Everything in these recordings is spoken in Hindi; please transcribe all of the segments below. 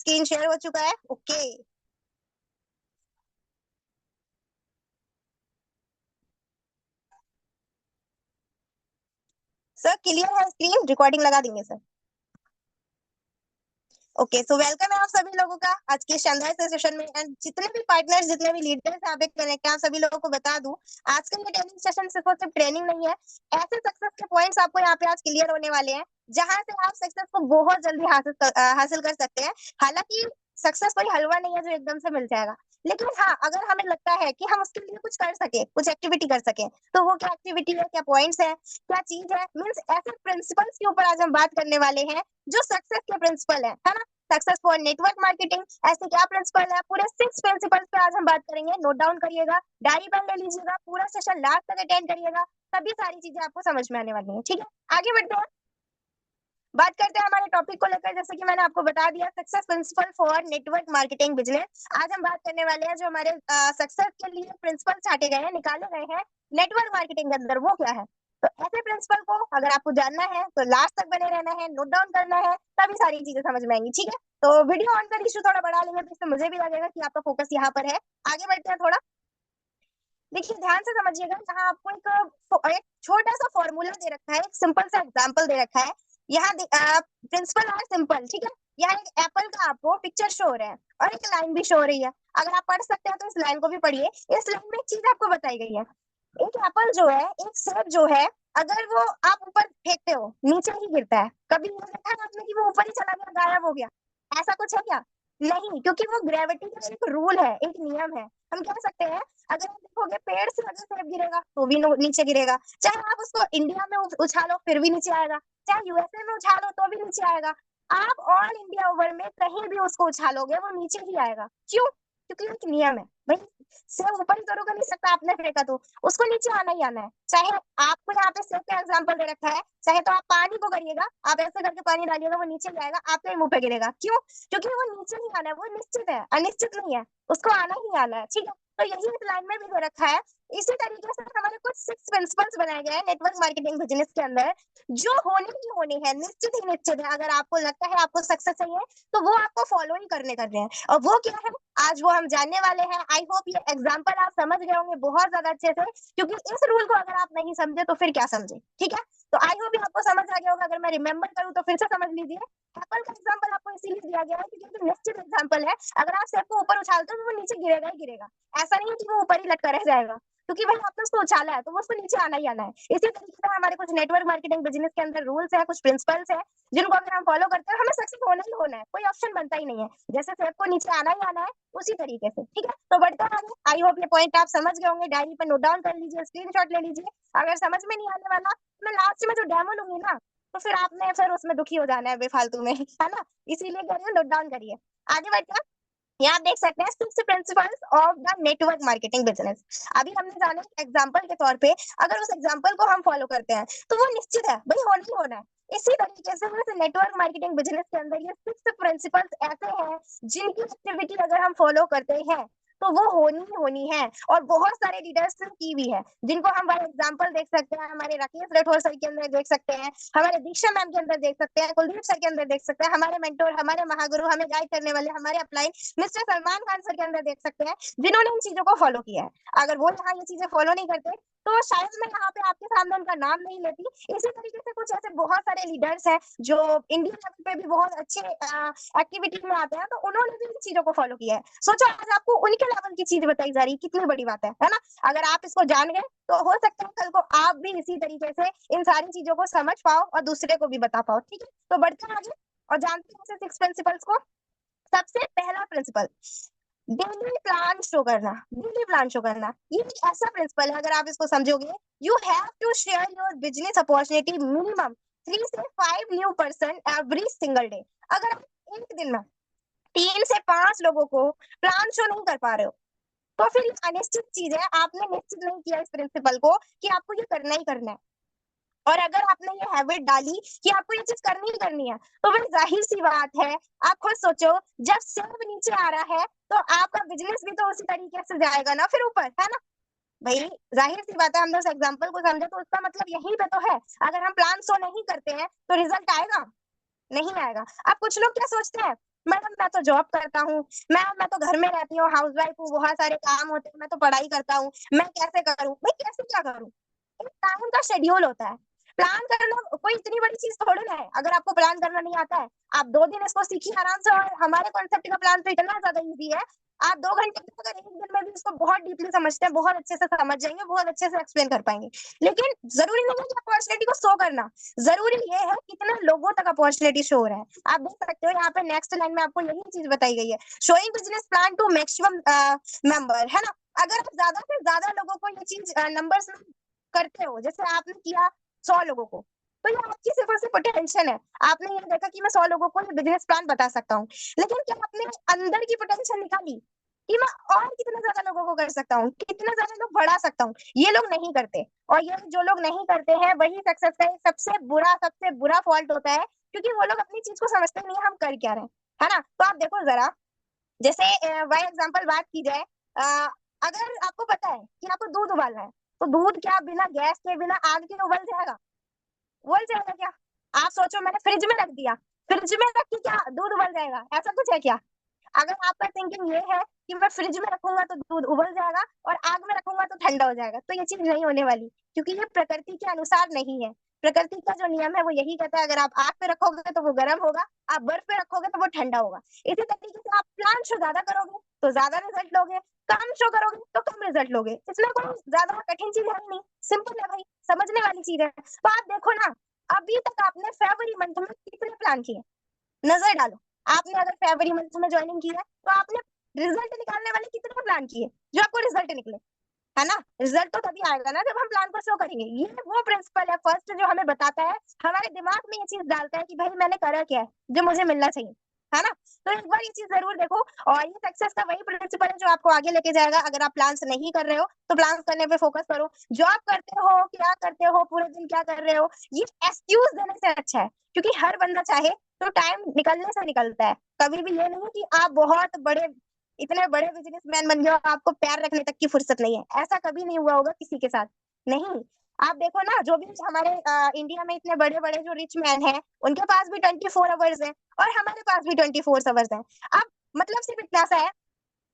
स्क्रीन शेयर हो चुका है? ओके सर, क्लियर है स्क्रीन? रिकॉर्डिंग लगा देंगे सर। ओके सो वेलकम है आप सभी लोगों का आज के शानदार से सेशन में। एंड जितने भी पार्टनर्स, जितने भी लीडर्स यहाँ पे कनेक्ट है, आप सभी लोगों को बता दूं, आज का ये ट्रेनिंग सेशन सिर्फ और सिर्फ ट्रेनिंग नहीं है। ऐसे सक्सेस के पॉइंट्स आपको यहाँ पे आज क्लियर होने वाले हैं जहां से आप सक्सेस को बहुत जल्दी हासिल कर सकते हैं। हालांकि सक्सेस कोई हलवा नहीं है जो एकदम से मिल जाएगा, लेकिन हाँ, अगर हमें लगता है कि हम उसके लिए कुछ कर सके, कुछ एक्टिविटी कर सके, तो वो क्या एक्टिविटी है, क्या पॉइंट्स है, क्या चीज है, मीन्स ऐसे प्रिंसिपल्स के ऊपर आज हम बात करने वाले हैं जो सक्सेस के प्रिंसिपल है ना। सक्सेस फॉर नेटवर्क मार्केटिंग, ऐसे क्या प्रिंसिपल है, पूरे 6 प्रिंसिपल्स पे आज हम बात करेंगे। नोट डाउन करिएगा, डायरी पेन ले लीजिएगा, पूरा सेशन लास्ट तक अटेंड करिएगा, तभी सारी चीजें आपको समझ में आने वाली हैं। ठीक है, आगे बढ़ते हैं, बात करते हैं हमारे टॉपिक को लेकर। जैसे कि मैंने आपको बता दिया, success principle for network marketing business. आज हम बात करने वाले हैं जो हमारे सक्सेस के लिए प्रिंसिपल छाटे गए हैं, निकाले गए हैं नेटवर्क मार्केटिंग के अंदर, वो क्या है। तो ऐसे प्रिंसिपल को अगर आपको जानना है तो लास्ट तक बने रहना है, नोट डाउन करना है, तभी सारी चीजें समझ में आएंगी। ठीक है, तो वीडियो ऑन कर इशू थोड़ा बढ़ा लेंगे तो इससे मुझे भी लगेगा कि आपका फोकस यहाँ पर है। आगे बढ़ते हैं थोड़ा, देखिए ध्यान से समझिएगा। यहाँ आपको एक छोटा सा फॉर्मूला दे रखा है, एक सिंपल सा एग्जांपल दे रखा है। यहाँ प्रिंसिपल है सिंपल, ठीक है। यहाँ एक एप्पल का आपको पिक्चर शो हो रहा है और एक लाइन भी शो हो रही है। अगर आप पढ़ सकते हैं तो इस लाइन को भी पढ़िए। इस लाइन में एक चीज आपको बताई गई है, एक एप्पल जो है, एक सेब जो है, अगर वो आप ऊपर फेंकते हो नीचे ही गिरता है। कभी ये देखा है आपने कि वो ऊपर ही चला गया, गायब हो गया? ऐसा कुछ है क्या? नहीं, क्योंकि वो ग्रेविटी का एक रूल है, एक नियम है। हम कह सकते हैं, अगर आप देखोगे पेड़ से अगर सेब गिरेगा तो भी नीचे गिरेगा, चाहे आप उसको इंडिया में उछालो फिर भी नीचे आएगा, चाहे यूएसए में उछालो तो भी नीचे आएगा। आप ऑल इंडिया ओवर में कहीं भी उसको उछालोगे वो नीचे ही आएगा। क्यों? क्योंकि एक नियम है भाई। सेब ऊपर ही तो रुक नहीं सकता, आपने फेंका तो उसको नीचे आना ही आना है। चाहे आपको यहाँ पे सेब का एग्जाम्पल दे रखा है, चाहे तो आप पानी को करिएगा, आप ऐसे करके पानी डालिएगा वो नीचे जाएगा, आपके ही मुंह पे गिरेगा। क्यों? क्योंकि वो नीचे ही आना है, वो निश्चित है, अनिश्चित नहीं है, उसको आना ही आना है। ठीक है, तो यही इस लाइन में भी दे रखा है। इसी तरीके से हमारे कुछ 6 प्रिंसिपल्स बनाए गए हैं नेटवर्क मार्केटिंग बिजनेस के अंदर, जो होने ही होने हैं, निश्चित ही निश्चित है। अगर आपको लगता है आपको सक्सेस चाहिए तो वो आपको फॉलो ही करने हैं। और वो क्या है, आज वो हम जानने वाले हैं। आई होप ये एग्जाम्पल आप समझ गए होंगे बहुत ज्यादा अच्छे से, क्योंकि इस रूल को अगर आप नहीं समझे तो फिर क्या समझे। ठीक है, तो आई होप ये आपको समझ आ गया होगा। अगर मैं रिमेम्बर करूँ तो फिर से समझ लीजिए। एप्पल का एग्जाम्पल आपको इसीलिए दिया गया है क्योंकि ये निश्चित एग्जाम्पल है। अगर आप सेब को ऊपर उछालते हो तो वो नीचे गिरेगा ही गिरेगा, ऐसा नहीं है कि वो ऊपर ही लटका रह जाएगा, क्योंकि भाई आपने उसको उछाला है तो वो उसको नीचे आना ही आना है। इसी तरीके से हमारे कुछ नेटवर्क मार्केटिंग बिजनेस के अंदर रूल्स है, कुछ प्रिंसिपल्स है, जिनको अगर हम फॉलो करते हैं हमें सक्सेस होना ही होना है, कोई ऑप्शन बनता ही नहीं है। जैसे सेब को नीचे आना ही आना है, उसी तरीके से। ठीक है, तो बढ़ते हैं आगे। आई होप ये पॉइंट आप समझ गए होंगे, डायरी पर नोट डाउन कर लीजिए, स्क्रीनशॉट ले लीजिए। अगर समझ में नहीं आने वाला तो मैं लास्ट में जो डेमो लूंगी ना, तो फिर आपने फिर उसमें दुखी हो जाना है बेफालतू में, है ना। इसीलिए करिए, नोट डाउन करिए। आगे बढ़ते हैं, यहाँ आप देख सकते हैं 6 principles of the network marketing business. अभी हमने जाने एग्जांपल के तौर पे, अगर उस एग्जांपल को हम फॉलो करते हैं तो वो निश्चित है भाई, होना ही होना है। इसी तरीके से नेटवर्क मार्केटिंग बिजनेस के अंदर ये 6 प्रिंसिपल्स ऐसे हैं जिनकी एक्टिविटी अगर हम फॉलो करते हैं तो वो होनी है। और बहुत सारे लीडर्स की भी है, जिनको हम बाय एग्जांपल देख सकते हैं। हमारे राकेश राठौर सर के अंदर देख सकते हैं, हमारे दीक्षा मैम के अंदर देख सकते हैं, कुलदीप सर के अंदर देख सकते हैं, हमारे मेंटोर, हमारे महागुरु, हमें गाइड करने वाले हमारे upline mister Salman Khan sir के अंदर देख सकते हैं, जिन्होंने इन चीजों को फॉलो किया है। अगर वो यहाँ ये चीजें फॉलो नहीं करते तो शायद मैं यहाँ पे आपके सामने उनका नाम नहीं लेती। इसी तरीके से कुछ ऐसे बहुत सारे लीडर्स हैं जो इंडियन लेवल पे भी बहुत अच्छे एक्टिविटी में आते हैं, तो उन्होंने भी इन चीजों को फॉलो किया है। सोचो आज आपको उनके लेवल की चीज बताई जा रही, कितनी बड़ी बात है ना। अगर आप इसको जान गए तो हो सकता है कल को आप भी इसी तरीके से इन सारी चीजों को समझ पाओ और दूसरे को भी बता पाओ। ठीक है, तो बढ़ते हैं आगे और जानते हैं 6 प्रिंसिपल्स को। सबसे पहला प्रिंसिपल, डेली प्लान शो करना। डेली प्लान शो करना ये एक ऐसा प्रिंसिपल है, अगर आप इसको समझोगे, you have to share your business opportunity minimum 3 से 5 new person every single day. अगर आप एक दिन में 3 से 5 लोगों को प्लान शो नहीं कर पा रहे हो तो फिर ये अनिश्चित चीज है, आपने निश्चित नहीं किया इस प्रिंसिपल को कि आपको ये करना ही करना है। और अगर आपने ये हैबिट डाली कि आपको ये चीज करनी ही करनी है, तो फिर जाहिर सी बात है, आप खुद सोचो, जब सब नीचे आ रहा है तो आपका बिजनेस भी तो उसी तरीके से जाएगा ना फिर ऊपर, है ना भाई। जाहिर सी बात है, हमने उस एग्जाम्पल को समझा तो उसका मतलब यही पे तो है। अगर हम प्लान शो नहीं करते हैं तो रिजल्ट आएगा? नहीं आएगा। अब कुछ लोग क्या सोचते हैं, मैडम मैं तो जॉब करता हूँ, मैं तो घर में रहती हूँ, हाउसवाइफ हूँ, बहुत सारे काम होते हैं, मैं तो पढ़ाई करता हूँ, मैं कैसे करूँ? भाई कैसे क्या करूँ? एक टाइम का शेड्यूल होता है। प्लान करना कोई इतनी बड़ी चीज़ थोड़ी ना है। अगर आपको प्लान करना नहीं आता है, आप 2 दिन इसको सीखिए आराम से और हमारे कॉन्सेप्ट का प्लान तो इतना ज़्यादा ईज़ी है, आप 2 घंटे में अगर 1 दिन में भी इसको बहुत डीपली समझते हैं, बहुत अच्छे से समझ जाएँगे, बहुत अच्छे से एक्सप्लेन कर पाएँगे। लेकिन ज़रूरी नहीं है कि अपॉर्च्युनिटी को शो करना, ज़रूरी ये है कितने लोगों तक अपॉर्च्युनिटी शो हो रहा है। आप देख सकते हो यहाँ पे नेक्स्ट लाइन में आपको यही चीज़ बताई गई है, showing business plan to maximum member, है ना? अगर आप ज़्यादा से ज़्यादा लोगों को ये चीज़ नंबर्स में करते हो, जैसे आपने किया 100 लोगों को, तो ये आपकी सिर्फ और सिर्फ पोटेंशियल है। आपने ये देखा कि मैं 100 लोगों को ये बिज़नेस प्लान बता सकता हूँ। लेकिन क्या आपने अंदर की पोटेंशियल निकाली कि मैं और कितना ज़्यादा लोगों को कर सकता हूँ, कितना ज़्यादा लोग बढ़ा सकता हूँ? ये लोग नहीं करते और ये जो लोग नहीं करते हैं वही सक्सेस का एक सबसे बुरा फॉल्ट होता है क्योंकि वो लोग अपनी चीज़ को समझते नहीं है हम कर क्या रहे हैं। है ना? तो आप देखो ज़रा जैसे बाय एग्जांपल बात की जाए अगर आपको पता है कि आपको दूध उबालना है, तो दूध क्या बिना गैस के, बिना आग के उबल जाएगा? उबल जाएगा क्या? आप सोचो मैंने फ्रिज में रख दिया, फ्रिज में रख के क्या दूध उबल जाएगा? ऐसा कुछ है क्या? अगर आपका थिंकिंग ये है कि मैं फ्रिज में रखूंगा तो दूध उबल जाएगा और आग में रखूंगा तो ठंडा हो जाएगा, तो ये चीज नहीं होने वाली क्योंकि ये प्रकृति के अनुसार नहीं है। प्रकृति का जो नियम है वो यही कहता है अगर आप आग पे रखोगे तो वो गर्म होगा, आप बर्फ पे रखोगे तो वो ठंडा होगा। इसी तरीके से आप प्लान शो ज्यादा करोगे तो ज्यादा रिजल्ट लोगे, कम शो करोगे तो कम रिजल्ट लोगे। इसमें कोई ज्यादा कठिन चीज है ही नहीं, सिंपल है भाई, समझने वाली चीज है। तो आप देखो ना, अभी तक आपने फरवरी मंथ में कितने प्लान किए? नजर डालो। आपने अगर फरवरी मंथ में ज्वाइनिंग की है तो आपने रिजल्ट निकालने वाले कितने प्लान किए जो आपको रिजल्ट निकले? है ना? रिजल्ट तो तभी आएगा ना जब हम प्लान को शो करेंगे। ये वो प्रिंसिपल है फर्स्ट जो हमें बताता है, हमारे दिमाग में ये चीज डालता है कि भाई मैंने करा क्या है जो मुझे मिलना चाहिए। है ना? तो एक बार ये चीज जरूर देखो और ये सक्सेस का वही प्रिंसिपल है जो आपको आगे लेके जाएगा। अगर आप प्लान्स नहीं कर रहे हो तो प्लान्स करने पे फोकस करो। जॉब करते हो, क्या करते हो, पूरे दिन क्या कर रहे हो, ये एक्सक्यूज देने से अच्छा है क्योंकि हर बंदा चाहे तो टाइम निकलने से निकलता है। कभी भी ये नहीं कि आप बहुत बड़े इतने बड़े बिजनेसमैन बन जाओ आपको पैर रखने तक की फुर्सत नहीं है, ऐसा कभी नहीं हुआ होगा किसी के साथ। नहीं, आप देखो ना जो भी हमारे इंडिया में इतने बड़े बड़े जो रिच मैन हैं उनके पास भी 24 आवर्स है और हमारे पास भी 24 आवर्स है। अब मतलब सिर्फ इतना सा है,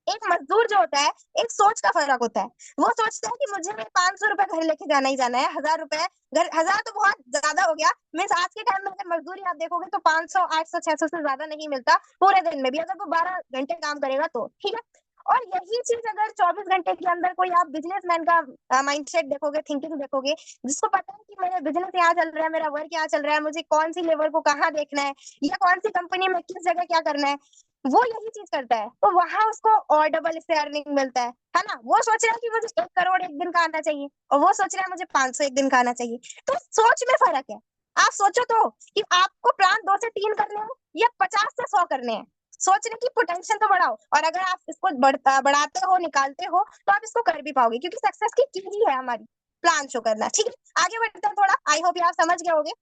एक मजदूर जो होता है एक सोच का फर्क होता है। वो सोचता है कि मुझे 500 रुपए घर लेके जाना ही जाना है, 1000 रुपए घर, 1000 तो बहुत ज्यादा हो गया। मीन्स आज के टाइम में अगर मजदूरी आप देखोगे तो 500 800 600 से ज्यादा नहीं मिलता पूरे दिन में भी अगर वो 12 घंटे काम करेगा तो, ठीक है। और यही चीज अगर 24 घंटे के अंदर कोई आप बिजनेसमैन का माइंडसेट देखोगे, थिंकिंग देखोगे, जिसको पता है कि मेरा बिजनेस यहाँ चल रहा है, मेरा वर्क यहाँ चल रहा है, मुझे कौन सी लेबर को कहाँ देखना है या कौन सी कंपनी में किस जगह क्या करना है, वो यही चीज करता है तो वहां उसको और डबल इससे अर्निंग मिलता है ना? वो सोच रहा है कि मुझे 1 करोड़ एक दिन का आना चाहिए और वो सोच रहा है मुझे 500 एक दिन का आना चाहिए। तो सोच में फर्क है। आप सोचो तो कि आपको प्लान 2 से 3 करने हैं या 50 से 100 करने हैं। सोचने की पोटेंशियल तो बढ़ाओ और अगर आप इसको बढ़ाते हो, निकालते हो तो आप इसको कर भी पाओगे क्योंकि सक्सेस की की है हमारी प्लान शो करना। ठीक है, आगे बढ़ते हैं थोड़ा, आई होप ये आप समझ गए होगे।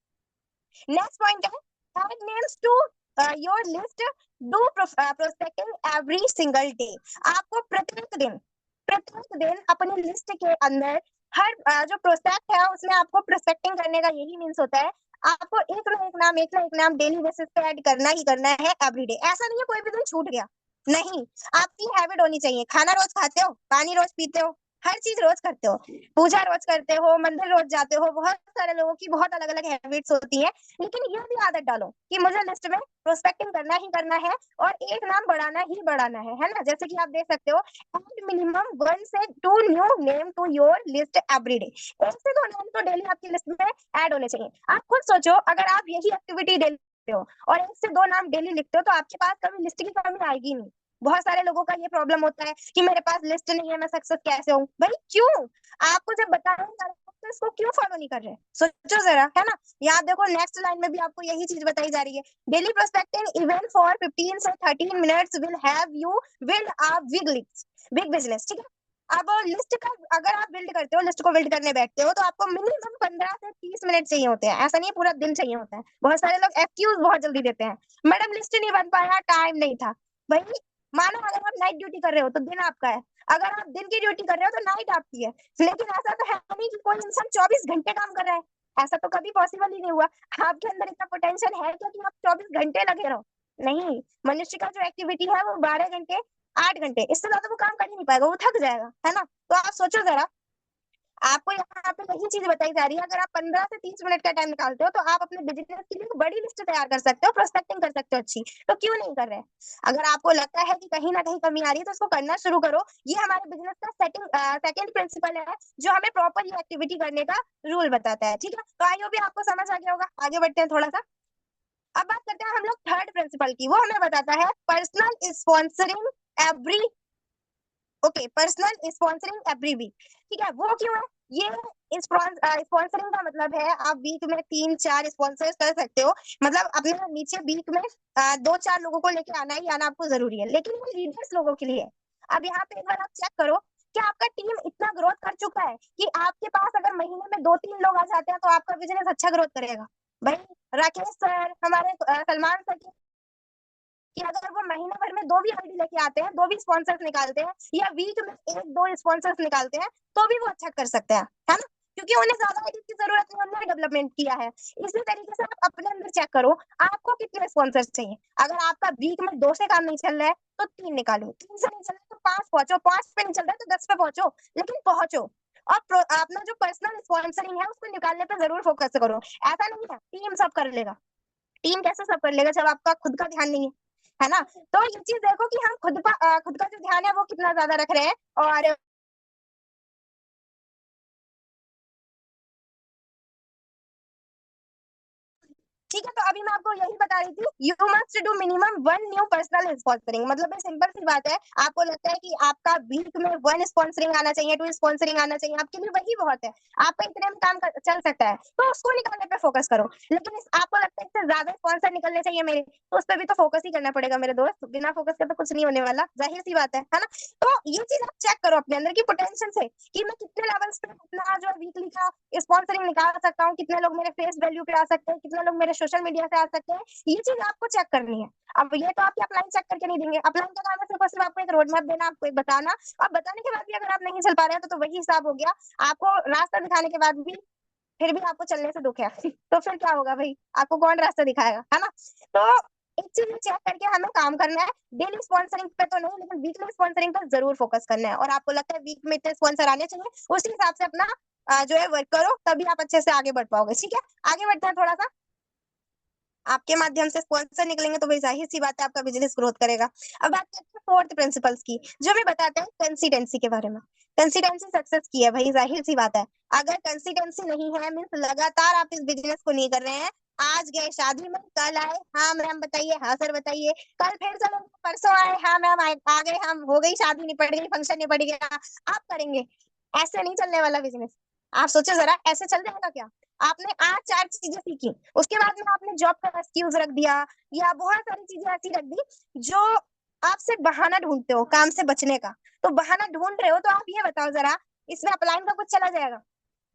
नेक्स्ट पॉइंट है add names to your list, do prospecting every single day। आपको प्रत्येक दिन अपनी लिस्ट के अंदर हर जो प्रोस्पेक्ट है उसमें आपको प्रोस्पेक्टिंग करने का यही मीन्स होता है। आपको एक ना एक नाम डेली बेसिस पे ऐड करना ही करना है एवरीडे। ऐसा नहीं है कोई भी दिन छूट गया, नहीं। आपकी हैबिट होनी चाहिए, खाना रोज खाते हो, पानी रोज पीते हो, हर चीज रोज करते हो, पूजा रोज करते हो, मंदिर रोज जाते हो। बहुत सारे लोगों की बहुत अलग अलग हैबिट्स होती हैं, लेकिन ये भी आदत डालो कि मुझे लिस्ट में प्रोस्पेक्टिंग करना ही करना है और एक नाम बढ़ाना ही बढ़ाना है ना? जैसे कि आप देख सकते हो एड मिनिमम 1 से 2 new name to your list every day. 1 से 2 नाम तो डेली आपकी लिस्ट में ऐड होने चाहिए। आप खुद सोचो अगर आप यही एक्टिविटी डेली करते हो और 1 से 2 नाम डेली लिखते हो तो आपके पास कभी लिस्ट की कमी आएगी नहीं। बहुत सारे लोगों का ये प्रॉब्लम होता है कि मेरे पास लिस्ट नहीं है, मैं सक्सेस कैसे हूँ? भाई क्यों? आपको जब बताया जा रहा है तो इसको क्यों फॉलो नहीं कर रहे? सोचो जरा, है ना? यहाँ देखो नेक्स्ट लाइन में भी आपको यही चीज बताई जा रही है, डेली प्रोस्पेक्टिंग इवन फॉर 15 से 13 minutes will have you build a big business. ठीक है, अब लिस्ट का अगर आप बिल्ड करते हो, लिस्ट को बिल्ड करने बैठते हो तो आपको मिनिमम 15 से 30 मिनट चाहिए होते हैं, ऐसा नहीं है पूरा दिन चाहिए होता है। बहुत सारे लोग एक्सक्यूज बहुत जल्दी देते हैं, मैडम लिस्ट नहीं बन पाया, टाइम नहीं था। भाई मानो अगर आप नाइट ड्यूटी कर रहे हो तो दिन आपका है, अगर आप दिन की ड्यूटी कर रहे हो तो नाइट आपकी है। लेकिन ऐसा तो है नहीं कि कोई इंसान 24 घंटे काम कर रहा है, ऐसा तो कभी पॉसिबल ही नहीं हुआ। आपके अंदर इतना पोटेंशियल है क्या कि आप 24 घंटे लगे रहो? नहीं, मनुष्य का जो एक्टिविटी है वो 12 घंटे 8 घंटे, इससे ज्यादा वो काम कर ही नहीं पाएगा, वो थक जाएगा, है ना। तो आप सोचो जरा, आपको यहाँ पे यही चीज बताई जा रही है, अगर आप 15 से 30 मिनट का टाइम निकालते हो तो आप अपने बिजनेस के लिए एक बड़ी लिस्ट तैयार कर सकते हो, प्रोस्पेक्टिंग कर सकते हो अच्छी। तो क्यों नहीं कर रहे हैं? अगर आपको लगता है कि कहीं ना कहीं कमी आ रही है तो उसको करना शुरू करो। ये हमारे बिजनेस का सेकंड प्रिंसिपल है, जो हमें प्रॉपर ये एक्टिविटी करने का रूल बताता है। ठीक है, तो आई होप आपको समझ आ गया होगा। आगे बढ़ते हैं थोड़ा सा। अब बात करते हैं हम लोग थर्ड प्रिंसिपल की। वो हमें बताता है personal sponsoring every, okay, personal sponsoring every week. ठीक है, वो क्यों है? ये स्पॉन्सरिंग का मतलब है आप वीक में 3-4 स्पॉन्सर कर सकते हो। मतलब अपने नीचे वीक में 2-4 लोगों को लेके आना ही आना आपको जरूरी है, लेकिन वो लीडर्स लोगों के लिए है। अब यहाँ पे एक बार आप चेक करो कि आपका टीम इतना ग्रोथ कर चुका है कि आपके पास अगर महीने में 2-3 लोग आ जाते हैं तो आपका बिजनेस अच्छा ग्रोथ करेगा। भाई, राकेश सर, हमारे सलमान सर कि अगर वो महीने भर में 2 भी आईडी लेके आते हैं, 2 भी स्पॉन्सर्स निकालते हैं, या वीक में 1-2 स्पॉन्सर्स निकालते हैं, तो भी वो अच्छा कर सकते हैं, है ना। क्योंकि उन्हें ज्यादा आईडी की जरूरत नहीं, उन्होंने डेवलपमेंट किया है। इसी तरीके से आप अपने अंदर चेक करो, आपको कितने स्पॉन्सर्स चाहिए। अगर आपका वीक में 2 से काम नहीं चल रहा है तो 3 निकालो, 3 से नहीं चल रहा है तो 5 पहुंचो, 5 पे नहीं चल रहा है तो 10 पे पहुंचो, लेकिन पहुंचो। और अपना जो पर्सनल स्पॉन्सरिंग है उसको निकालने पे जरूर फोकस करो। ऐसा नहीं है टीम सब कर लेगा, टीम कैसे सब कर लेगा जब आपका खुद का ध्यान नहीं है, है ना। तो ये चीज देखो कि हम खुद का जो ध्यान है वो कितना ज्यादा रख रहे हैं। और ठीक है, तो अभी मैं आपको यही बता रही थी, you must do minimum 1 new personal sponsoring. मतलब ये सिंपल सी बात है, आपको लगता है कि आपका वीक में 1 स्पॉन्सरिंग आना चाहिए, 2 स्पॉन्सरिंग आना चाहिए, आपके लिए वही बहुत है, आपका इतने में चल सकता है, तो उसको निकालने पे फोकस करो। लेकिन आपको लगता है इससे ज्यादा स्पॉन्सर निकलने चाहिए मेरे, तो उस पर भी तो फोकस ही करना पड़ेगा मेरे दोस्त, बिना फोकस के तो कुछ नहीं होने वाला, जाहिर सी बात है ना। तो ये चीज आप चेक करो अपने अंदर की पोटेंशियल से, कि मैं कितने लेवल्स पे अपना जो वीकली का स्पॉन्सरिंग निकाल सकता हूँ, कितने लोग मेरे फेस वैल्यू पे आ सकते हैं, कितने लोग मेरे सोशल मीडिया से आ सकते हैं। ये चीज आपको चेक करनी है। अब ये तो आपकी अपलाइन चेक करके नहीं देंगे, अपलाइन का काम है सिर्फ और सिर्फ आपको एक रोड मैप देना, आपको एक बताना, और बताने के बाद भी अगर आप नहीं चल पा रहे हैं तो वही हिसाब हो गया। आपको रास्ता दिखाने के बाद भी फिर भी आपको चलने से दुख है तो फिर क्या होगा भाई, आपको कौन रास्ता दिखाएगा, है ना। तो एक चीज चेक करके हमें काम करना है। डेली स्पॉन्सरिंग पे तो नहीं, लेकिन वीकली स्पॉन्सरिंग पर जरूर फोकस करना है। और आपको लगता है वीक में इतने स्पॉन्सर आने चाहिए, उसी हिसाब से अपना जो है वर्क करो, तभी आप अच्छे से आगे बढ़ पाओगे। ठीक है, आगे बढ़ते हैं थोड़ा सा। आपके माध्यम से स्पॉन्सर निकलेंगे तो भाई जाहिर सी बात है आपका बिजनेस ग्रोथ करेगा। अब बात करते हैं फोर्थ प्रिंसिपल्स की, जो भी बताते हैं कंसिस्टेंसी के बारे में। कंसिस्टेंसी सक्सेस की है भाई, जाहिर सी बात है। अगर कंसिस्टेंसी नहीं है, मीन्स लगातार आप इस बिजनेस को नहीं कर रहे हैं, आज गए शादी में, कल आए हाँ मैम बताइए, हाँ सर बताइए, कल फिर चलो परसों आए हाँ मैम आ गए हम, हो गई शादी, निपट गई, फंक्शन निपट गया, आप करेंगे। ऐसे नहीं चलने वाला बिजनेस। आप सोचो जरा, ऐसे चल जाएगा क्या? आपने आज 4 चीजें सीखी, उसके बाद में आपने जॉब का एक्सक्यूज रख दिया, या बहुत सारी चीजें ऐसी रख दी जो आप सिर्फ बहाना ढूंढते हो काम से बचने का। तो बहाना ढूंढ रहे हो तो आप ये बताओ जरा, इसमें अपलाइन का कुछ चला जाएगा?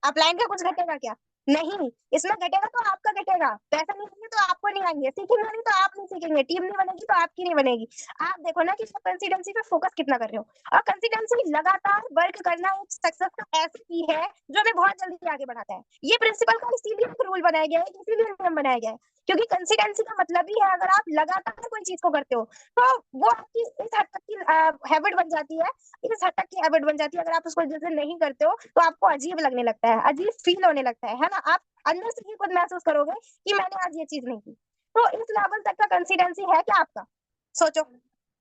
अपलाइन का कुछ घटेगा क्या? नहीं। इसमें घटेगा तो आपका घटेगा, पैसा नहीं देंगे तो आपको नहीं आएंगे, सीखेंगे नहीं तो आप नहीं सीखेंगे, टीम नहीं बनेगी तो आपकी नहीं बनेगी। आप देखो ना कि कंसिस्टेंसी पे फोकस कितना कर रहे हो। और कंसिस्टेंसी लगातार वर्क करना एक सक्सेस का ऐसी की है जो हमें बहुत जल्दी आगे बढ़ाता है। ये प्रिंसिपल का इसीलिए एक रूल बनाया गया है, इसीलिए नियम बनाया गया है, क्योंकि कंसिस्टेंसी का मतलब ही है अगर आप लगातार कोई चीज को करते हो तो वो आपकी इस हद तक की हैबिट बन जाती है, इस हद तक की हैबिट बन जाती है। अगर आप उसको जैसे नहीं करते हो तो आपको अजीब लगने लगता है, अजीब फील होने लगता है ना। आप अंदर से ही खुद महसूस करोगे कि मैंने आज ये चीज नहीं की। तो इस लेवल तक का कंसिस्टेंसी है क्या आपका? सोचो।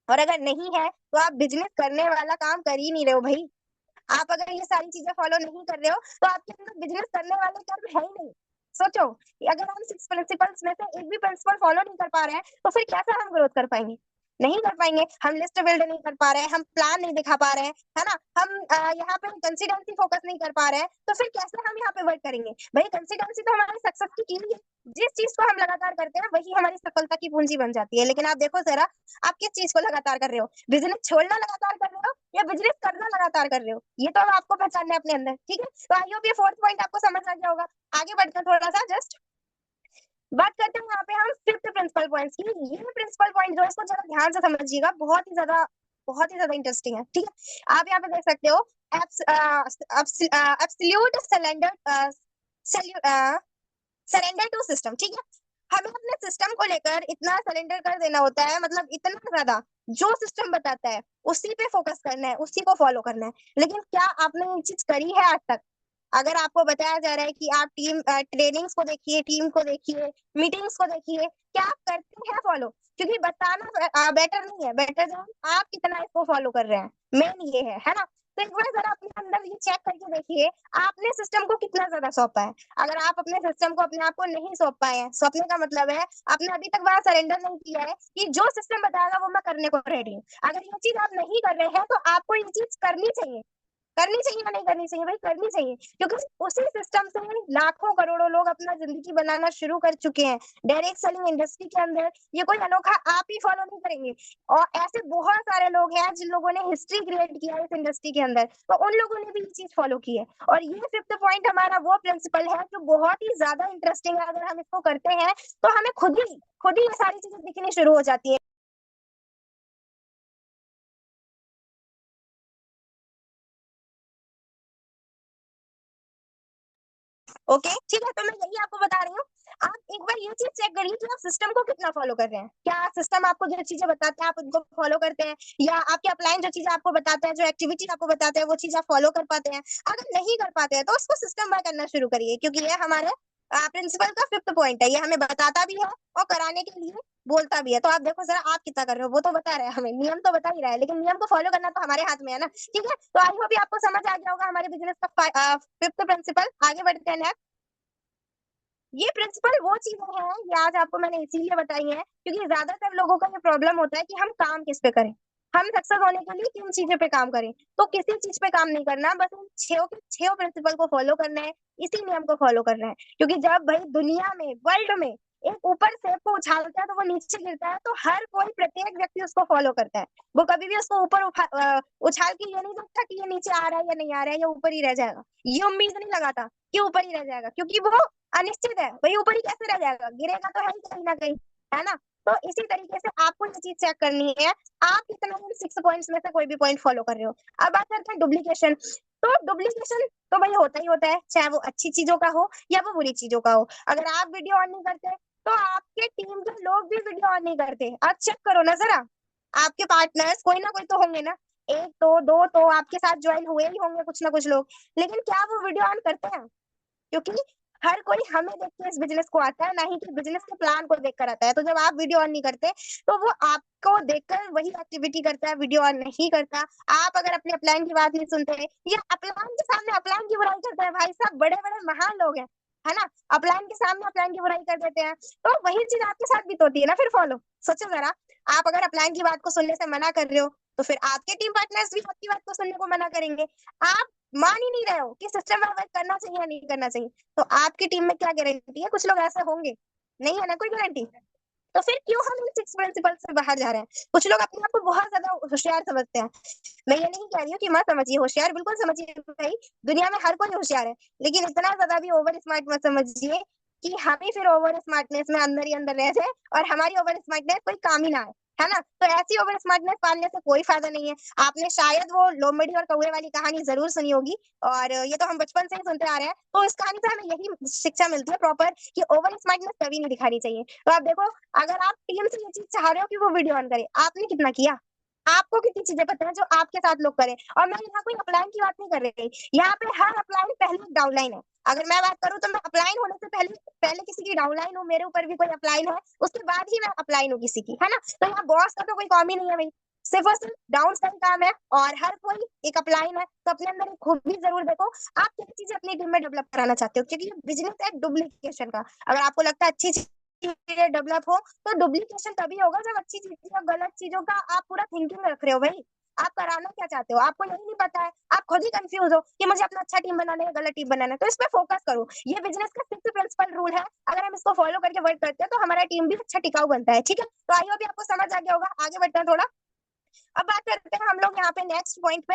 और अगर नहीं है तो आप बिजनेस करने वाला काम कर ही नहीं रहे हो भाई। आप अगर ये सारी चीजें फॉलो नहीं कर रहे हो तो आपके अंदर बिजनेस करने वाले कर्म है ही नहीं। सोचो कि अगर हम 6 प्रिंसिपल्स में से एक भी प्रिंसिपल फॉलो नहीं कर पा रहे हैं तो फिर कैसे हम ग्रोथ कर पाएंगे? नहीं कर पाएंगे। हम लिस्ट बिल्ड नहीं कर पा रहे हैं, हम प्लान नहीं दिखा पा रहे हैं, है ना। हम यहाँ पे कंसिस्टेंसी फोकस नहीं कर पा रहे हैं, तो फिर कैसे हम यहाँ पे वर्क करेंगे? भाई कंसिस्टेंसी तो हमारी सक्सेस की कीली है। जिस चीज को हम लगातार करते हैं वही हमारी सफलता की पूंजी बन जाती है। लेकिन आप देखो जरा, आप किस चीज को लगातार कर रहे हो? बिजनेस छोड़ना लगातार कर रहे हो या बिजनेस करना लगातार कर रहे हो? ये तो अब आपको पहचानना है अपने अंदर। ठीक है, तो आई होप ये फोर्थ पॉइंट आपको समझ आ गया होगा। आगे बढ़ते हैं थोड़ा सा, जस्ट बात करते हैं यहाँ पे हम फिफ्थ प्रिंसिपल पॉइंट्स की। ये प्रिंसिपल पॉइंट जो है इसको जरा ध्यान से समझिएगा, बहुत ही ज्यादा इंटरेस्टिंग है। ठीक है, आप यहाँ पे देख सकते हो एब्सोल्यूट सरेंडर टू सिस्टम। ठीक है, हमें अपने सिस्टम को लेकर इतना सरेंडर कर देना होता है, मतलब इतना ज्यादा, जो सिस्टम बताता है उसी पे फोकस करना है, उसी को फॉलो करना है। लेकिन क्या आपने ये चीज करी है आज तक? अगर आपको बताया जा रहा है कि आप टीम ट्रेनिंग्स को देखिए, टीम को देखिए, मीटिंग्स को देखिए, क्या आप करते हैं फॉलो? क्योंकि बताना बेटर नहीं है, बेटर जो आप कितना इसको फॉलो कर रहे हैं, मेन ये है ना? तो एक बार जरा अपने अंदर ये चेक करके देखिए, आपने सिस्टम को कितना ज्यादा सौंपा है। अगर आप अपने सिस्टम को अपने आप को नहीं सौंप पाए हैं, सौंपने का मतलब है आपने अभी तक वहां सरेंडर नहीं किया है कि जो सिस्टम बताएगा वो मैं करने को रेडी हूँ। अगर ये चीज आप नहीं कर रहे हैं तो आपको ये चीज करनी चाहिए। करनी चाहिए या नहीं करनी चाहिए? भाई करनी चाहिए, क्योंकि उसी सिस्टम से लाखों करोड़ों लोग अपना जिंदगी बनाना शुरू कर चुके हैं। डायरेक्ट सेलिंग इंडस्ट्री के अंदर ये कोई अनोखा आप ही फॉलो नहीं करेंगे। और ऐसे बहुत सारे लोग हैं जिन लोगों ने हिस्ट्री क्रिएट किया है इस इंडस्ट्री के अंदर, तो उन लोगों ने भी ये चीज फॉलो की है। और ये फिफ्थ पॉइंट हमारा वो प्रिंसिपल है जो बहुत ही ज्यादा इंटरेस्टिंग है। अगर हम इसको करते हैं तो हमें खुद ही ये सारी चीजें दिखनी शुरू हो जाती है। ओके ठीक है, तो मैं यही आपको बता रही हूँ। आप एक बार ये चीज चेक करिए कि आप सिस्टम को कितना फॉलो कर रहे हैं। क्या सिस्टम आपको जो चीजें बताते हैं आप उनको फॉलो करते हैं, या आपके अपलाइन जो चीजें आपको बताते हैं, जो एक्टिविटी आपको बताते हैं, वो चीज आप फॉलो कर पाते हैं? अगर नहीं कर पाते हैं तो उसको सिस्टम बाय करना शुरू करिए, क्योंकि ये हमारे प्रिंसिपल का फिफ्थ पॉइंट है। ये हमें बताता भी है और कराने के लिए बोलता भी है। तो आप देखो जरा आप कितना कर रहे हो, वो तो बता रहा है हमें, नियम तो बता ही रहा है, लेकिन नियम को फॉलो करना तो हमारे हाथ में है ना। ठीक है, तो आई होप आपको समझ आ गया होगा हमारे बिजनेस का फिफ्थ प्रिंसिपल। आगे बढ़ते हैं। ये प्रिंसिपल वो चीजें हैं, ये आज आपको मैंने इसीलिए बताई है क्योंकि ज्यादातर लोगों का ये प्रॉब्लम होता है कि हम काम किस पे करें, हम सक्सेस होने के लिए किन चीजों पे काम करें। तो किसी चीज पे काम नहीं करना, बस इन छह के छह प्रिंसिपल को फॉलो करना है, इसी नियम को फॉलो करना है। क्योंकि जब भाई दुनिया में, वर्ल्ड में एक ऊपर सेब को उछालता है तो वो नीचे गिरता है, तो हर कोई, प्रत्येक व्यक्ति उसको फॉलो करता है। वो कभी भी उसको ऊपर उछाल के ये नहीं देखता कि ये नीचे आ रहा है या नहीं आ रहा है, या ऊपर ही रह जाएगा। ये उम्मीद नहीं लगाता कि ऊपर ही रह जाएगा, क्योंकि वो अनिश्चित है, वही ऊपर ही कैसे रह जाएगा, गिरेगा तो है ही कहीं ना कहीं, है ना? तो इसी तरीके से आपको ये चीज चेक करनी है, आप कितना इन 6 पॉइंट्स में से कोई भी पॉइंट फॉलो कर रहे हो। अब बात करते हैं डुप्लीकेशन। तो डुप्लीकेशन तो भाई होता ही होता है, चाहे वो अच्छी चीजों का हो या वो बुरी चीजों का हो। अगर आप वीडियो ऑन नहीं करते तो आपके टीम के लोग भी वीडियो ऑन नहीं करते। आप चेक करो ना जरा, आपके पार्टनर्स कोई ना कोई तो होंगे ना, एक तो दो तो आपके साथ ज्वाइन हुए ही होंगे कुछ ना कुछ लोग, लेकिन क्या वो वीडियो ऑन करते हैं? क्योंकि हर कोई हमें देख के इस बिजनेस को आता है, ना ही कि बिजनेस के प्लान को देख कर आता है। तो जब आप वीडियो ऑन नहीं करते तो वो आपको देखकर वही एक्टिविटी करता है, वीडियो ऑन नहीं करता। आप अगर अपने अपलाइन की बात नहीं सुनते या अपलाइन के सामने अपलाइन की बुराई करता है, भाई साहब बड़े बड़े महान लोग हैं, है ना, अपलाइन के सामने अपलाइन की बुराई कर देते हैं, तो वही चीज आपके साथ भी तो होती है ना। फिर फॉलो सोचो जरा, आप अगर अपलाइन की बात को सुनने से मना कर रहे हो तो फिर आपके टीम पार्टनर्स भी आपकी बात को सुनने को मना करेंगे। आप मान ही नहीं रहे हो कि सिस्टम में वर्क करना चाहिए या नहीं करना चाहिए, तो आपकी टीम में क्या गारंटी है? कुछ लोग ऐसे होंगे, नहीं है ना कोई गारंटी। तो फिर क्यों हम इन 6 प्रिंसिपल से बाहर जा रहे हैं? कुछ लोग अपने आप को बहुत ज्यादा होशियार समझते हैं। मैं ये नहीं कह रही हूँ कि मत समझिए, होशियार बिल्कुल समझिए भाई, दुनिया में हर कोई होशियार है, लेकिन इतना ज्यादा भी ओवर स्मार्ट मत समझिए कि हम ही फिर ओवर स्मार्टनेस में अंदर ही अंदर रह जाए और हमारी ओवर स्मार्टनेस कोई काम ही ना आए, है ना? तो ऐसी ओवर स्मार्टनेस पालने से कोई फायदा नहीं है। आपने शायद वो लोमड़ी और कौवे वाली कहानी जरूर सुनी होगी, और ये तो हम बचपन से ही सुनते आ रहे हैं। तो इस कहानी से हमें यही शिक्षा मिलती है प्रॉपर कि ओवर स्मार्टनेस कभी नहीं दिखानी चाहिए। तो आप देखो, अगर आप टीम से ये चीज चाह रहे हो कि वो वीडियो ऑन करे, आपने कितना किया? आपको कितनी चीजें पता है जो आपके साथ लोग करें? और मैं यहाँ कोई अपलाइन की बात नहीं कर रही, यहाँ पे हर अपलाइन पहले एक डाउनलाइन है। अगर मैं बात करूँ तो मैं अपलाइन होने से पहले पहले किसी की डाउनलाइन हूँ, मेरे ऊपर भी कोई अपलाइन है, उसके बाद ही मैं अपलाइन हूँ किसी की, है ना? तो यहाँ बॉस का तो कोई काम ही नहीं है भाई, सिर्फ और सिर्फ डाउन का ही काम है, और हर कोई एक अपलाइन है। तो अपने अंदर एक खूबी जरूर देखो, आप क्या चीजें अपनी टीम में डेवलप कराना चाहते हो, क्योंकि बिजनेस है डुप्लीकेशन का। अगर आपको लगता है अच्छी चीजें डेवलप हो तो डुप्लीकेशन तभी होगा जब अच्छी चीजें और गलत चीजों का आप पूरा थिंकिंग रख रहे हो भाई। आप कराना क्या चाहते हो, आपको यही नहीं पता है, आप खुद ही कंफ्यूज हो कि मुझे अपना अच्छा टीम बनाना है गलत टीम बनाना है, तो इस पे फोकस करो। ये बिजनेस का सिक्स प्रिंसिपल रूल है, अगर हम इसको फॉलो करके वर्क करते हैं तो हमारा टीम भी अच्छा टिकाऊ बनता है। ठीक है, तो आई होप आपको समझ आ गया होगा। आगे बढ़ते हैं थोड़ा। अब बात करते हैं हम लोग यहाँ पे नेक्स्ट पॉइंट पे,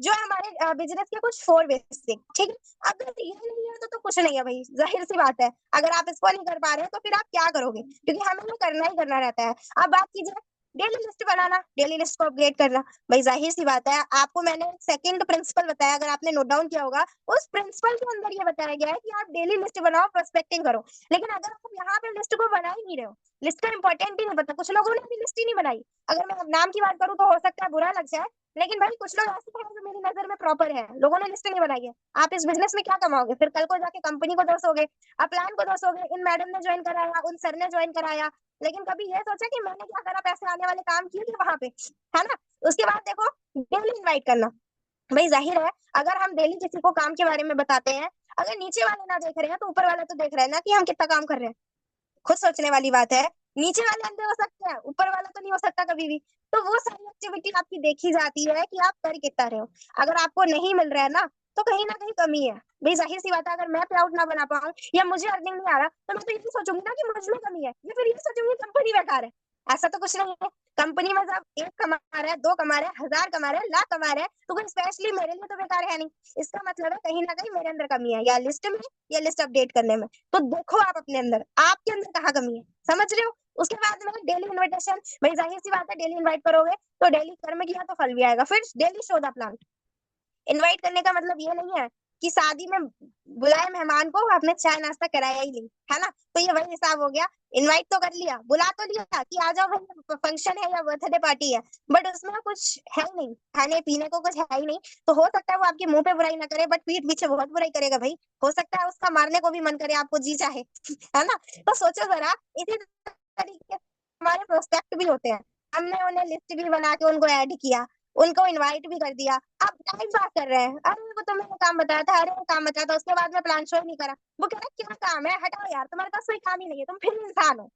जो है हमारे बिजनेस के कुछ फोर बेसिक। ठीक है, अगर ये नहीं है तो कुछ नहीं है भाई, जाहिर सी बात है। अगर आप इसको नहीं कर पा रहे हैं तो फिर आप क्या करोगे, क्योंकि हमें ये करना ही करना रहता है। अब बात कीजिए, डेली लिस्ट बनाना, डेली लिस्ट को अपडेट करना। भाई जाहिर सी बात है, आपको मैंने सेकंड प्रिंसिपल बताया, अगर आपने नोट डाउन किया होगा, उस प्रिंसिपल के अंदर ये बताया गया है कि आप डेली लिस्ट बनाओ, प्रोस्पेक्टिंग करो। लेकिन अगर आप यहाँ पे लिस्ट को बना ही नहीं रहे हो, लिस्ट का इंपॉर्टेंट ही नहीं पता, कुछ लोगों ने अभी लिस्ट ही नहीं बनाई। अगर मैं नाम की बात करूँ तो हो सकता है बुरा लग जाए, लेकिन भाई कुछ लोग ऐसे हैं जो मेरी नजर में प्रॉपर है, लोगों ने लिस्ट नहीं बनाई है। आप इस बिजनेस में क्या कमाओगे? फिर कल को जाके कंपनी को दोसोगे, अपलाइन को दोसोगे, इन मैडम ने ज्वाइन कराया, उन सर ने ज्वाइन कराया, लेकिन कभी ये सोचा कि मैंने क्या करा, पैसे आने वाले काम किए थे वहां पे, है ना। उसके बाद देखो, डेली इनवाइट करना। भाई जाहिर है, अगर हम डेली किसी को काम के बारे में बताते हैं, अगर नीचे वाले ना देख रहे हैं तो ऊपर वाला तो देख रहा है ना कि हम कितना काम कर रहे हैं। खुद सोचने वाली बात है। नीचे वाले अंधे हो सकते हैं, ऊपर वाला तो नहीं हो सकता कभी भी। तो वो सारी एक्टिविटी आपकी देखी जाती है कि आप कर कितना रहे हो। अगर आपको नहीं मिल रहा है ना, तो कहीं ना कहीं कमी है। भाई जाहिर सी बात है, अगर मैं प्राउड ना बना पाऊँ या मुझे अर्निंग नहीं आ रहा, तो मैं तो ये सोचूंगी ना कि मुझ में कमी है, या फिर ये सोचूंगी कंपनी बेकार है। ऐसा तो कुछ नहीं है। कंपनी में जब एक कमा रहा है, दो कमा रहा है, हजार कमा रहा है, लाख कमा रहा है, तो कोई स्पेशली मेरे लिए तो बेकार है नहीं। इसका मतलब है कहीं ना कहीं मेरे अंदर कमी है, या लिस्ट में, या लिस्ट अपडेट करने में। तो देखो आप अपने अंदर, आपके अंदर कहाँ कमी है, समझ रहे हो। उसके बाद में डेली इनविटेशन। भाई जाहिर सी बात है, डेली इनवाइट करोगे तो डेली कर्म किया तो फल भी आएगा। फिर daily show the plan. Invite करने का मतलब ये नहीं है कि शादी में बुलाए मेहमान को आपने चाय नाश्ता कराया ही नहीं, है ना। तो ये वही हिसाब हो गया। इनवाइट तो कर लिया, बुला तो लिया कि आ जाओ भाई, फंक्शन है या बर्थडे पार्टी है, बट उसमें कुछ है ही नहीं, खाने पीने को कुछ है ही नहीं। तो हो सकता है वो आपके मुंह पे बुराई ना करे, बट पीठ पीछे बहुत बुराई करेगा भाई। हो सकता है उसका मारने को भी मन करे, आपको जी चाहे है ना। तो सोचो जरा, इसी तरीके से हमारे प्रोस्पेक्ट भी होते हैं। हमने उन्हें लिस्ट भी बना के उनको ऐड किया, उनको इनवाइट भी कर दिया। आप टाइम पास कर रहे हैं, अरे वो तो मैंने काम बताया था, अरे वो काम बताया था, उसके बाद में प्लान शो नहीं करा। वो कह रहा क्या काम है, हटाओ यार, तुम्हारे पास कोई काम ही नहीं है, तुम फिर इंसान हो।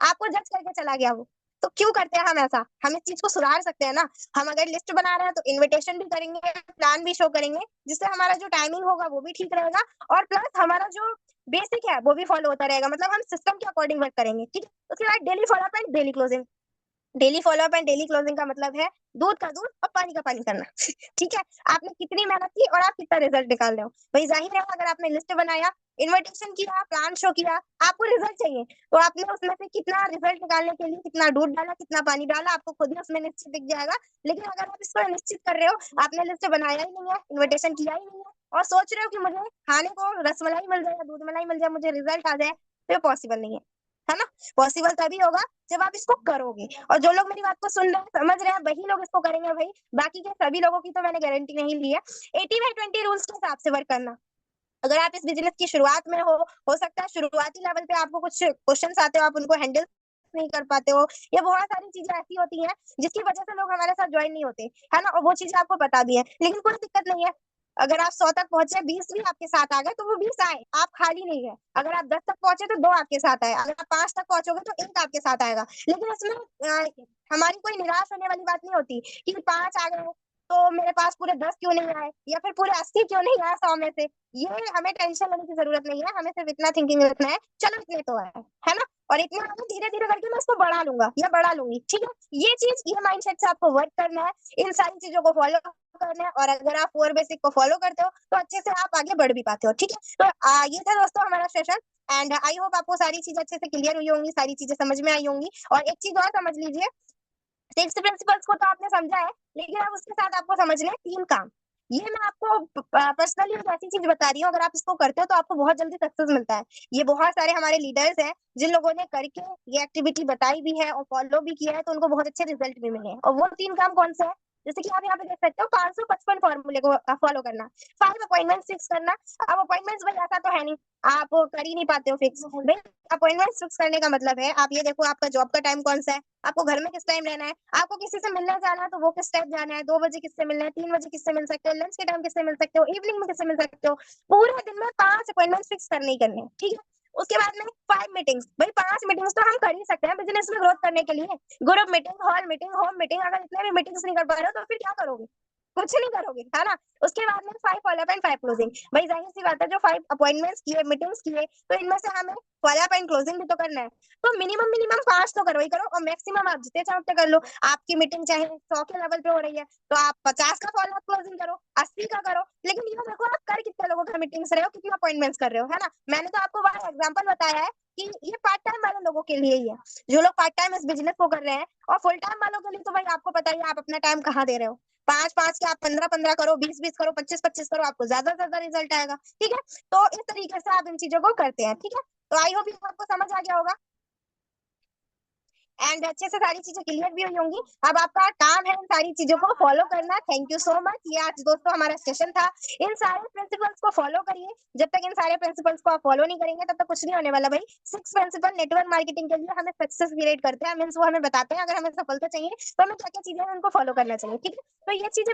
आपको जज करके चला गया वो। तो क्यों करते हैं हम ऐसा? हम इस चीज को सुधार सकते हैं ना। हम अगर लिस्ट बना रहे हैं तो इनविटेशन भी करेंगे, प्लान भी शो करेंगे, जिससे हमारा जो टाइमिंग होगा वो भी ठीक रहेगा, और प्लस हमारा जो बेसिक है वो भी फॉलो होता रहेगा। मतलब हम सिस्टम के अकॉर्डिंग वर्क करेंगे, ठीक है। उसके बाद daily follow up and daily closing. Daily follow up and daily closing का मतलब है दूध का दूध और पानी का पानी करना ठीक है। आपने कितनी मेहनत की और आप कितना रिजल्ट निकाल रहे हो। भाई जाहिर है, अगर आपने लिस्ट बनाया, इन्विटेशन किया, प्लान शो किया, आपको रिजल्ट चाहिए, तो आपने उसमें से कितना रिजल्ट निकालने के लिए कितना दूध डाला, कितना पानी डाला, आपको खुद ही उसमें निश्चित दिख जाएगा। लेकिन अगर आप इसको निश्चित कर रहे हो, आपने लिस्ट बनाया ही नहीं है, इन्विटेशन किया ही नहीं है, और सोच रहे हो कि मुझे खाने को रसमलाई मिल जाए, दूध मलाई मिल जाए, मुझे रिजल्ट आ जाए, तो ये पॉसिबल नहीं है ना। पॉसिबल तभी होगा जब आप इसको करोगे, और जो लोग मेरी बात को सुन रहे हैं, समझ रहे हैं, वही लोग इसको करेंगे भाई। बाकी के सभी लोगों की तो मैंने गारंटी नहीं ली है। 80/20 रूल्स के हिसाब से वर्क करना। अगर आप इस बिजनेस की शुरुआत में हो सकता है शुरुआती लेवल पे आपको कुछ क्वेश्चंस आते हो, आप उनको हैंडल नहीं कर पाते हो, या बहुत सारी चीजें ऐसी होती हैं जिसकी वजह से लोग हमारे साथ ज्वाइन नहीं होते, है ना, और वो चीजें आपको पता भी है, लेकिन कोई दिक्कत नहीं है। अगर आप 100 तक पहुंचे, 20 भी आपके साथ आ गए, तो वो 20 आए, आप खाली नहीं है। अगर आप 10 तक पहुंचे तो 2 आपके साथ आए, अगर आप 5 तक पहुंचोगे तो 1 आपके साथ आएगा। लेकिन इसमें हमारी कोई निराश होने वाली बात नहीं होती कि 5 आ गए तो मेरे पास पूरे 10 क्यों नहीं आए, या फिर पूरे 80 क्यों नहीं आए 100 में से। ये हमें टेंशन लेने की जरूरत नहीं है, हमें सिर्फ इतना थिंकिंग रखना है, चलो इतने तो है ना, और इतना आगे धीरे धीरे करके मैं इसको बढ़ा लूंगा या बढ़ा लूंगी, ठीक है। ये चीज, ये माइंडसेट से आपको वर्क करना है, इन सारी चीजों को फॉलो करना है, और अगर आप 4 बेसिक को फॉलो करते हो तो अच्छे से आप आगे बढ़ भी पाते हो, ठीक है। तो ये था दोस्तों हमारा सेशन, एंड आई होप आपको सारी चीजें अच्छे से क्लियर हुई होंगी, सारी चीजें समझ में आई होंगी। और एक चीज और समझ लीजिए, 6 प्रिंसिपल्स को तो आपने समझा है, लेकिन अब उसके साथ आपको समझना है 3 काम। ये मैं आपको पर्सनली एक ऐसी चीज बता रही हूँ, अगर आप इसको करते हो तो आपको बहुत जल्दी सक्सेस मिलता है। ये बहुत सारे हमारे लीडर्स हैं जिन लोगों ने करके ये एक्टिविटी बताई भी है और फॉलो भी किया है, तो उनको बहुत अच्छे रिजल्ट भी मिले हैं। और वो 3 काम कौन से हैं? जैसे कि आप यहाँ पे देख सकते हो, 555 फॉर्मूले को फॉलो करना, 5 अपॉइंटमेंट फिक्स करना। अब अपॉइंटमेंट्स भाई ऐसा तो है नहीं आप कर ही नहीं पाते हो फिक्स भाई। अपॉइंटमेंट फिक्स करने का मतलब है, आप ये देखो आपका जॉब का टाइम कौन सा है, आपको घर में किस टाइम रहना है, आपको किसी से मिलने जाना है तो वो किस टाइम जाना है, 2 बजे किससे मिलना है, 3 बजे किससे मिल सकते हो, लंच के टाइम किससे मिल सकते हो, इवनिंग में किससे मिल सकते हो। पूरे दिन में 5 अपॉइंटमेंट फिक्स करने ही करने हैं, ठीक है। उसके बाद में 5 मीटिंग्स, भाई 5 मीटिंग्स तो हम कर ही सकते हैं बिजनेस में ग्रोथ करने के लिए। Group meeting, hall meeting, home meeting, अगर इतने भी मीटिंग्स नहीं कर पा रहे हो तो फिर क्या करोगे? कुछ नहीं करोगे, है ना? उसके बाद में 5 फॉलोअप एंड 5 क्लोजिंग। भाई ज़ाहिर-सी बात है जो 5 अपॉइंटमेंट्स किए, मीटिंग्स किए, तो इनमें से हमें फॉलोअप एंड क्लोजिंग भी तो करना है। तो मिनिमम 5 तो करो ही करो और मैक्सिमम आप जितने चाहो उतने कर लो। आपकी मीटिंग चाहे 100 के लेवल पे हो रही है, तो आप 50 का फॉलोअप क्लोजिंग करो, 80 का करो। लेकिन ये देखो आप कर कितने लोगों का मीटिंग्स रहे हो, कितने अपॉइंटमेंट्स कर रहे हो, है ना? मैंने तो आपको वहाँ एग्जांपल बताया है कि ये पार्ट टाइम वाले लोगों के लिए ही है। जो लोग पार्ट टाइम इस बिज़नेस को कर रहे हैं और फुल टाइम वालों के लिए तो भाई आपको पता ही है आप अपना टाइम कहाँ दे रहे हो। 5-5 के आप 15-15 करो, 20-20 करो, 25-25 करो, आपको ज़्यादा से ज़्यादा रिजल्ट आएगा, ठीक है? तो इस तरीके से आप इन चीज़ों को करते हैं, ठीक है? तो आई होप ये आपको समझ आ गया होगा। एंड अच्छे से सारी चीजें क्लियर भी हुई होंगी। अब आपका काम है इन सारी चीजों को फॉलो करना। Thank you so much. ये आज दोस्तों हमारा सेशन था। इन सारे प्रिंसिपल्स को फॉलो करिए। जब तक इन सारे प्रिंसिपल्स को आप फॉलो नहीं करेंगे तब तक कुछ नहीं होने वाला भाई। 6 प्रिंसिपल नेटवर्क मार्केटिंग के लिए हमें सक्सेस क्रिएट करते हैं, मीन्स वो हमें बताते हैं अगर हमें सफलता चाहिए तो हमें क्या क्या चीजें हैं उनको फॉलो करना चाहिए, ठीक है? तो ये चीजें